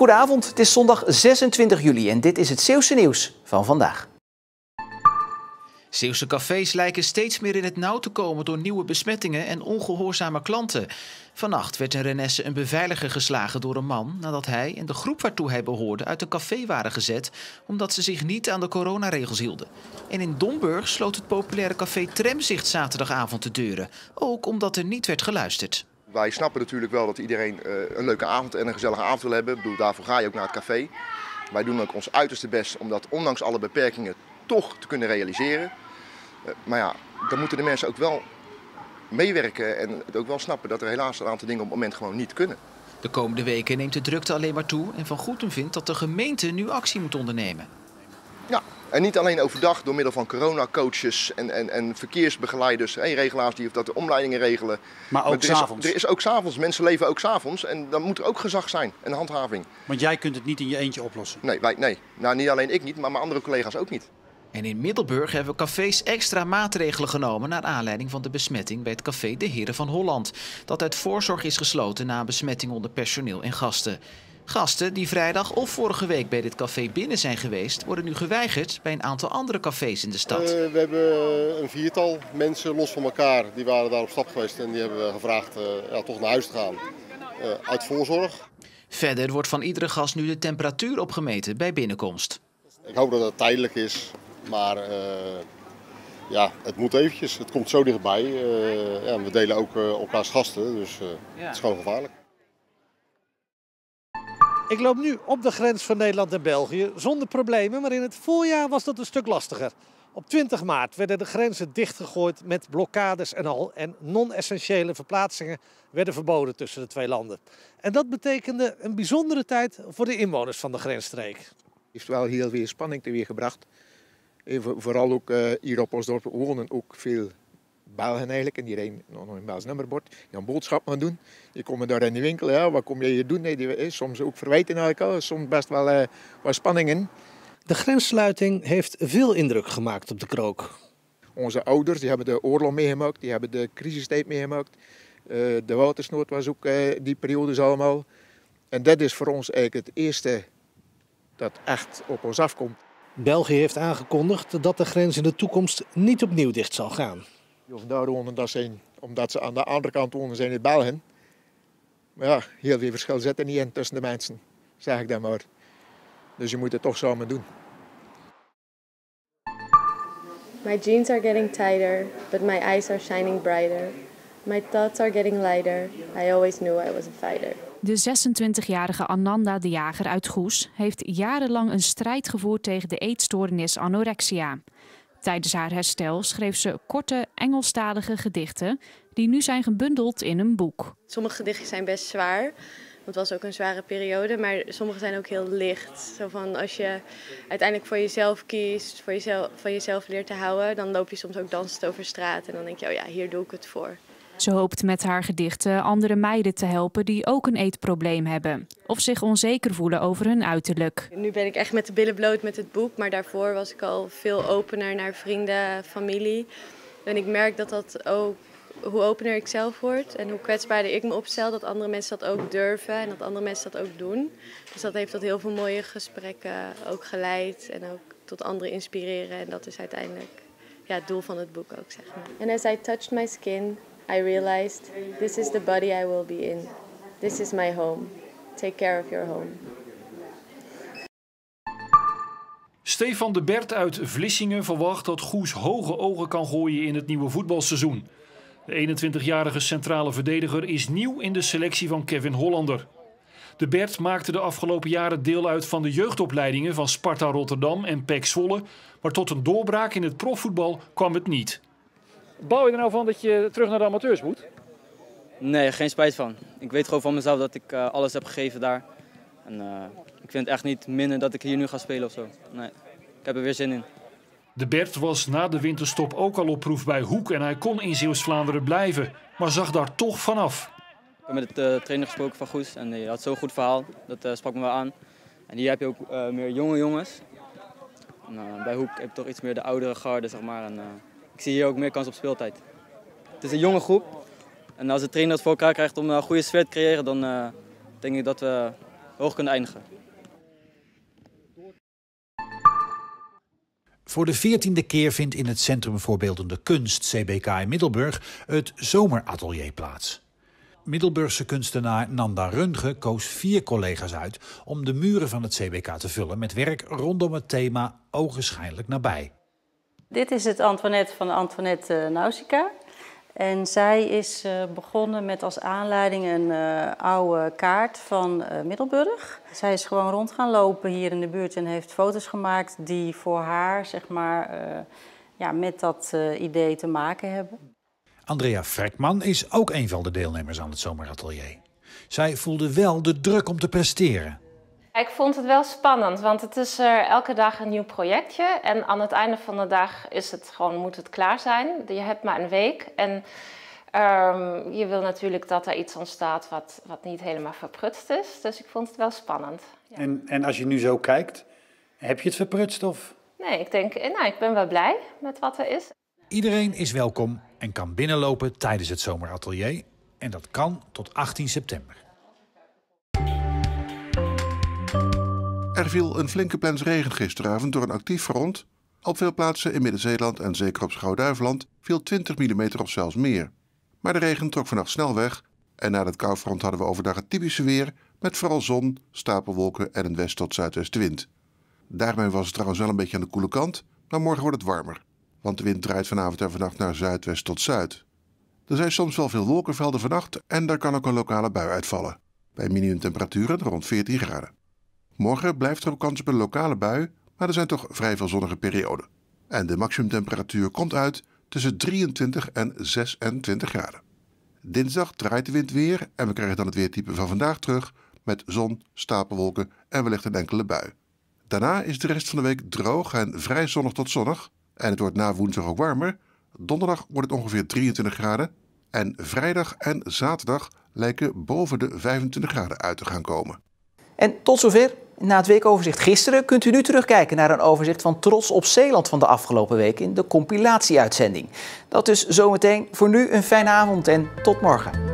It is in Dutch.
Goedenavond, het is zondag 26 juli en dit is het Zeeuwse nieuws van vandaag. Zeeuwse cafés lijken steeds meer in het nauw te komen door nieuwe besmettingen en ongehoorzame klanten. Vannacht werd in Renesse een beveiliger geslagen door een man nadat hij en de groep waartoe hij behoorde uit een café waren gezet omdat ze zich niet aan de coronaregels hielden. En in Domburg sloot het populaire café Tramzicht zaterdagavond de deuren, ook omdat er niet werd geluisterd. Wij snappen natuurlijk wel dat iedereen een leuke avond en een gezellige avond wil hebben. Ik bedoel, daarvoor ga je ook naar het café. Wij doen ook ons uiterste best om dat ondanks alle beperkingen toch te kunnen realiseren. Maar ja, dan moeten de mensen ook wel meewerken en het ook wel snappen dat er helaas een aantal dingen op het moment gewoon niet kunnen. De komende weken neemt de drukte alleen maar toe en Van Goetem vindt dat de gemeente nu actie moet ondernemen. Ja, en niet alleen overdag door middel van coronacoaches en verkeersbegeleiders, regelaars die dat de omleidingen regelen. Maar ook s'avonds. Er is ook s'avonds, mensen leven ook s'avonds en dan moet er ook gezag zijn en handhaving. Want jij kunt het niet in je eentje oplossen? Nee. Nou, niet alleen ik niet, maar mijn andere collega's ook niet. En in Middelburg hebben cafés extra maatregelen genomen naar aanleiding van de besmetting bij het café De Heren van Holland. Dat uit voorzorg is gesloten na een besmetting onder personeel en gasten. Gasten die vrijdag of vorige week bij dit café binnen zijn geweest, worden nu geweigerd bij een aantal andere cafés in de stad. We hebben een viertal mensen los van elkaar, die waren daar op stap geweest en die hebben gevraagd toch naar huis te gaan. Uit voorzorg. Verder wordt van iedere gast nu de temperatuur opgemeten bij binnenkomst. Ik hoop dat het tijdelijk is, maar het moet eventjes. Het komt zo dichtbij. We delen ook elkaars gasten, dus het is gewoon gevaarlijk. Ik loop nu op de grens van Nederland en België zonder problemen, maar in het voorjaar was dat een stuk lastiger. Op 20 maart werden de grenzen dichtgegooid met blokkades en al en non-essentiële verplaatsingen werden verboden tussen de twee landen. En dat betekende een bijzondere tijd voor de inwoners van de grensstreek. Het heeft wel heel veel spanning teweeggebracht. Vooral ook hier op ons dorp wonen ook veel Belgen eigenlijk. En die rijden nog een Belgisch nummerbord. Die gaan boodschappen gaan doen. Die komen daar in de winkel. Ja, wat kom je hier doen? Soms ook verwijten naar elkaar. Soms best wel wat spanningen. De grenssluiting heeft veel indruk gemaakt op de Krook. Onze ouders die hebben de oorlog meegemaakt. Die hebben de crisistijd meegemaakt. De watersnood was ook die periodes allemaal. En dat is voor ons eigenlijk het eerste dat echt op ons afkomt. België heeft aangekondigd dat de grens in de toekomst niet opnieuw dicht zal gaan. Of daar wonen, dat zijn, omdat ze aan de andere kant wonen, zijn het Belgen. Maar ja, heel veel verschil zit er niet in tussen de mensen, zeg ik dan maar. Dus je moet het toch samen doen. My jeans are getting tighter, but my eyes are shining brighter. My thoughts are getting lighter. I always knew I was a fighter. De 26-jarige Ananda de Jager uit Goes heeft jarenlang een strijd gevoerd tegen de eetstoornis anorexia. Tijdens haar herstel schreef ze korte Engelstalige gedichten die nu zijn gebundeld in een boek. Sommige gedichten zijn best zwaar, want het was ook een zware periode, maar sommige zijn ook heel licht. Zo van als je uiteindelijk voor jezelf kiest, van jezelf leert te houden, dan loop je soms ook dansend over straat en dan denk je, oh ja, hier doe ik het voor. Ze hoopt met haar gedichten andere meiden te helpen die ook een eetprobleem hebben of zich onzeker voelen over hun uiterlijk. Nu ben ik echt met de billen bloot met het boek, maar daarvoor was ik al veel opener naar vrienden, familie. En ik merk dat ook, hoe opener ik zelf word en hoe kwetsbaarder ik me opstel, dat andere mensen dat ook durven en dat andere mensen dat ook doen. Dus dat heeft tot heel veel mooie gesprekken ook geleid en ook tot anderen inspireren. En dat is uiteindelijk het doel van het boek ook, zeg maar. And as I touched my skin, I realized, this is the body I will be in. This is my home. Take care of your home. Stefan de Bert uit Vlissingen verwacht dat Goes hoge ogen kan gooien in het nieuwe voetbalseizoen. De 21-jarige centrale verdediger is nieuw in de selectie van Kevin Hollander. De Bert maakte de afgelopen jaren deel uit van de jeugdopleidingen van Sparta Rotterdam en PEC Zwolle, maar tot een doorbraak in het profvoetbal kwam het niet. Bouw je er nou van dat je terug naar de amateurs moet? Nee, geen spijt van. Ik weet gewoon van mezelf dat ik alles heb gegeven daar. En ik vind het echt niet minder dat ik hier nu ga spelen of zo. Nee, ik heb er weer zin in. De Bert was na de winterstop ook al op proef bij Hoek en hij kon in Zeeuws-Vlaanderen blijven, maar zag daar toch vanaf. Ik heb met de trainer gesproken van Goes en die had zo'n goed verhaal. Dat sprak me wel aan. En hier heb je ook meer jonge jongens. En, bij Hoek heb je toch iets meer de oudere garde, zeg maar. En, ik zie hier ook meer kans op speeltijd. Het is een jonge groep. En als de trainer het voor elkaar krijgt om een goede sfeer te creëren, dan denk ik dat we hoog kunnen eindigen. Voor de 14e keer vindt in het Centrum voor Beeldende Kunst, CBK in Middelburg, het zomeratelier plaats. Middelburgse kunstenaar Nanda Runge koos 4 collega's uit om de muren van het CBK te vullen met werk rondom het thema ogenschijnlijk nabij. Dit is het Antoinette van Antoinette Nausicaa. En zij is begonnen met als aanleiding een oude kaart van Middelburg. Zij is gewoon rond gaan lopen hier in de buurt en heeft foto's gemaakt die voor haar zeg maar, met dat idee te maken hebben. Andrea Frekman is ook een van de deelnemers aan het zomeratelier. Zij voelde wel de druk om te presteren. Ik vond het wel spannend, want het is elke dag een nieuw projectje. En aan het einde van de dag moet het klaar zijn. Je hebt maar een week. En je wil natuurlijk dat er iets ontstaat wat niet helemaal verprutst is. Dus ik vond het wel spannend. Ja. En als je nu zo kijkt, heb je het verprutst of? Nee, ik denk, ik ben wel blij met wat er is. Iedereen is welkom en kan binnenlopen tijdens het zomeratelier. En dat kan tot 18 september. Er viel een flinke plens regen gisteravond door een actief front. Op veel plaatsen in Midden-Zeeland en zeker op Schouw-Duiveland viel 20 mm of zelfs meer. Maar de regen trok vannacht snel weg en na het koufront hadden we overdag het typische weer met vooral zon, stapelwolken en een west- tot zuidwestenwind. Daarmee was het trouwens wel een beetje aan de koele kant, maar morgen wordt het warmer. Want de wind draait vanavond en vannacht naar zuidwest tot zuid. Er zijn soms wel veel wolkenvelden vannacht en daar kan ook een lokale bui uitvallen. Bij minimumtemperaturen rond 14 graden. Morgen blijft er ook kans op een lokale bui, maar er zijn toch vrij veel zonnige perioden. En de maximumtemperatuur komt uit tussen 23 en 26 graden. Dinsdag draait de wind weer en we krijgen dan het weertype van vandaag terug met zon, stapelwolken en wellicht een enkele bui. Daarna is de rest van de week droog en vrij zonnig tot zonnig. En het wordt na woensdag ook warmer. Donderdag wordt het ongeveer 23 graden. En vrijdag en zaterdag lijken boven de 25 graden uit te gaan komen. En tot zover. Na het weekoverzicht gisteren kunt u nu terugkijken naar een overzicht van Trots op Zeeland van de afgelopen week in de compilatie-uitzending. Dat dus zometeen. Voor nu een fijne avond en tot morgen.